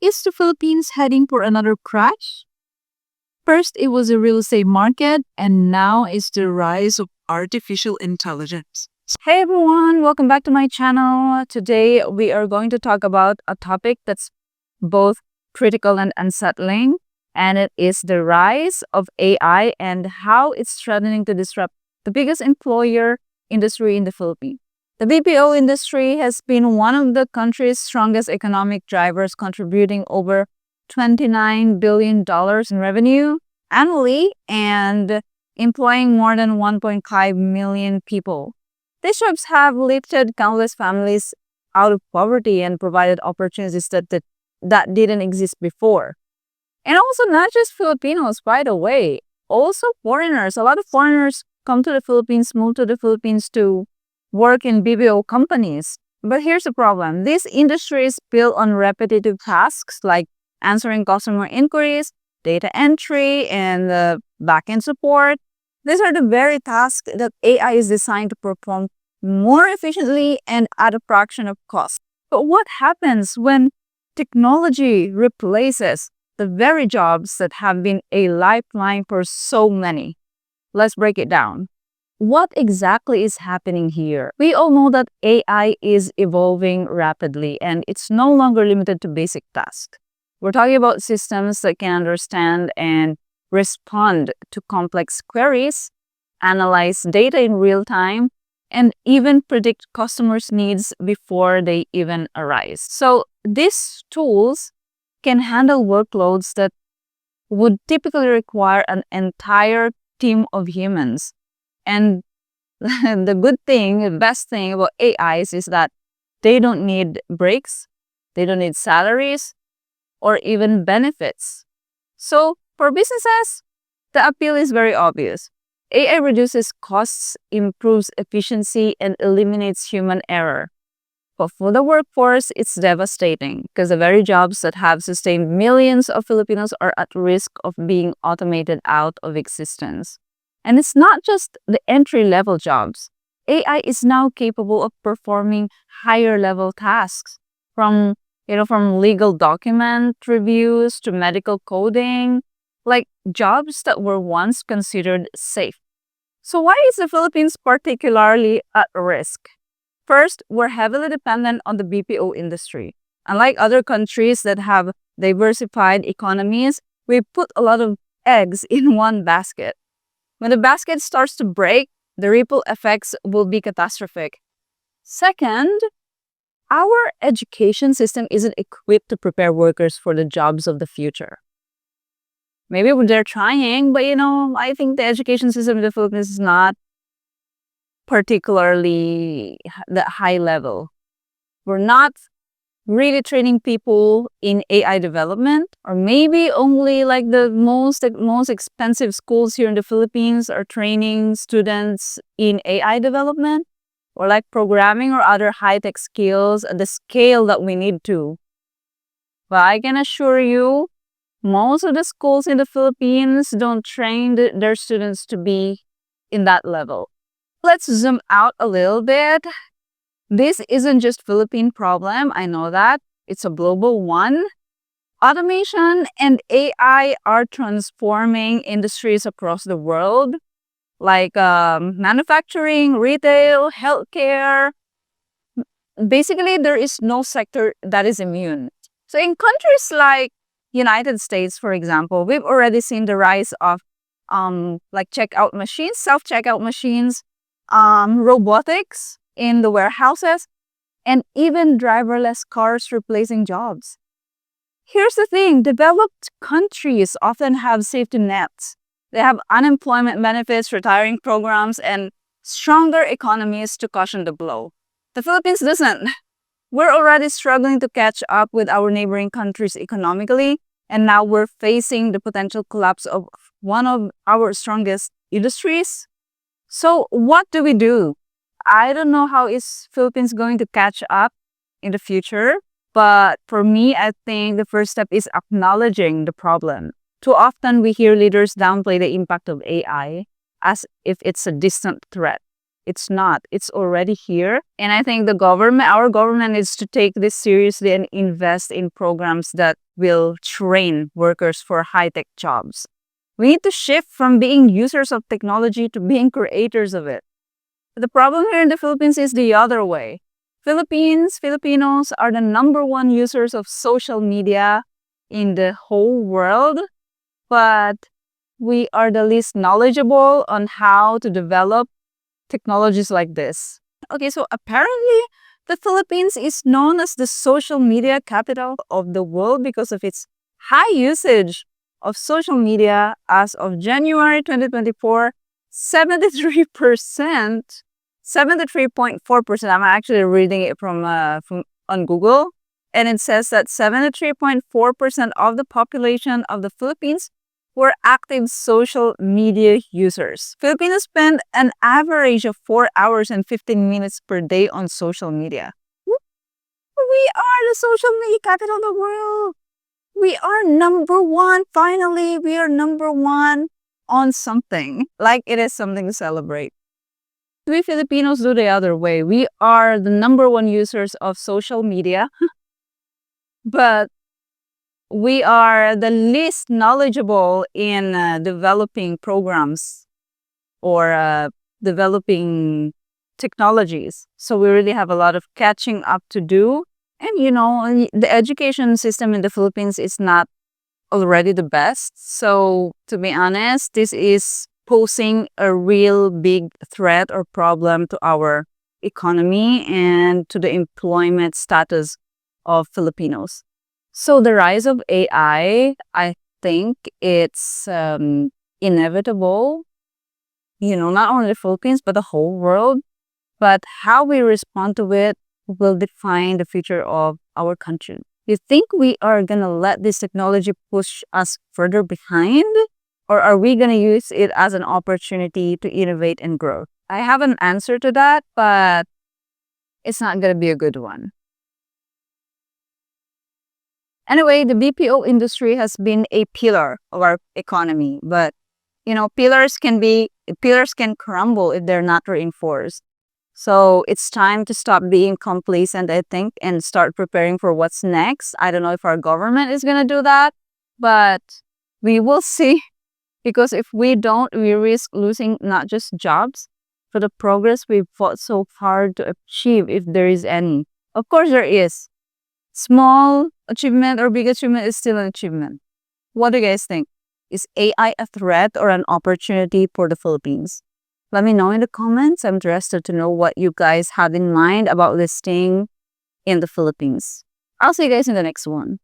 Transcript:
Is the Philippines heading for another crash? First, it was a real estate market, and now it's the rise of artificial intelligence. Hey everyone, welcome back to my channel. Today, we are going to talk about a topic that's both critical and unsettling, and it is the rise of AI and how it's threatening to disrupt the biggest employer industry in the Philippines. The BPO industry has been one of the country's strongest economic drivers, contributing over $29 billion in revenue annually and employing more than 1.5 million people. These jobs have lifted countless families out of poverty and provided opportunities that didn't exist before. And also not just Filipinos, by the way, also foreigners. A lot of foreigners come to the Philippines, move to the Philippines to work in BPO companies. But here's the problem. This industry is built on repetitive tasks like answering customer inquiries, data entry, and backend support. These are the very tasks that AI is designed to perform more efficiently and at a fraction of cost. But what happens when technology replaces the very jobs that have been a lifeline for so many? Let's break it down. What exactly is happening here? We all know that AI is evolving rapidly and it's no longer limited to basic tasks. We're talking about systems that can understand and respond to complex queries, analyze data in real time, and even predict customers' needs before they even arise. So these tools can handle workloads that would typically require an entire team of humans. And the best thing about AIs is that they don't need breaks, they don't need salaries, or even benefits. So for businesses, the appeal is very obvious. AI reduces costs, improves efficiency, and eliminates human error. But for the workforce, it's devastating because the very jobs that have sustained millions of Filipinos are at risk of being automated out of existence. And it's not just the entry-level jobs. AI is now capable of performing higher-level tasks from legal document reviews to medical coding, like jobs that were once considered safe. So why is the Philippines particularly at risk? First, we're heavily dependent on the BPO industry. Unlike other countries that have diversified economies, we put a lot of eggs in one basket. When the basket starts to break, the ripple effects will be catastrophic. Second, our education system isn't equipped to prepare workers for the jobs of the future. Maybe they're trying, but I think the education system in the Philippines is not particularly the high level. We're not really training people in AI development, or maybe only like the most expensive schools here in the Philippines are training students in AI development, or like programming or other high-tech skills at the scale that we need to. But I can assure you, most of the schools in the Philippines don't train their students to be in that level. Let's zoom out a little bit. This isn't just a Philippine problem, I know that. It's a global one. Automation and AI are transforming industries across the world, like manufacturing, retail, healthcare. Basically, there is no sector that is immune. So in countries like United States, for example, we've already seen the rise of like checkout machines, self-checkout machines, robotics in the warehouses, and even driverless cars replacing jobs. Here's the thing, developed countries often have safety nets. They have unemployment benefits, retiring programs, and stronger economies to cushion the blow. The Philippines doesn't. We're already struggling to catch up with our neighboring countries economically, and now we're facing the potential collapse of one of our strongest industries. So what do we do? I don't know how is Philippines going to catch up in the future, but for me, I think the first step is acknowledging the problem. Too often we hear leaders downplay the impact of AI as if it's a distant threat. It's not. It's already here. And I think our government needs to take this seriously and invest in programs that will train workers for high-tech jobs. We need to shift from being users of technology to being creators of it. The problem here in the Philippines is the other way. Filipinos are the #1 users of social media in the whole world, but we are the least knowledgeable on how to develop technologies like this. Okay, so apparently the Philippines is known as the social media capital of the world because of its high usage of social media. As of January 2024, 73%, 73.4%. I'm actually reading it from on Google, and it says that 73.4% of the population of the Philippines were active social media users. Filipinos spend an average of 4 hours and 15 minutes per day on social media. We are the social media capital of the world. We are #1. Finally, we are #1 on something. Like it is something to celebrate. We Filipinos do the other way. We are the #1 users of social media, but we are the least knowledgeable in developing programs or developing technologies. So we really have a lot of catching up to do. And the education system in the Philippines is not already the best. So to be honest, this is posing a real big threat or problem to our economy and to the employment status of Filipinos. So the rise of AI, I think it's inevitable, not only the Philippines, but the whole world. But how we respond to it will define the future of our country. You think we are going to let this technology push us further behind? Or are we going to use it as an opportunity to innovate and grow? I have an answer to that, but it's not going to be a good one. Anyway, the BPO industry has been a pillar of our economy, but pillars can crumble if they're not reinforced. So it's time to stop being complacent, I think, and start preparing for what's next. I don't know if our government is going to do that, but we will see. Because if we don't, we risk losing not just jobs, but the progress we've fought so hard to achieve, if there is any. Of course, there is. Small achievement or big achievement is still an achievement. What do you guys think? Is AI a threat or an opportunity for the Philippines? Let me know in the comments. I'm interested to know what you guys have in mind about listing in the Philippines. I'll see you guys in the next one.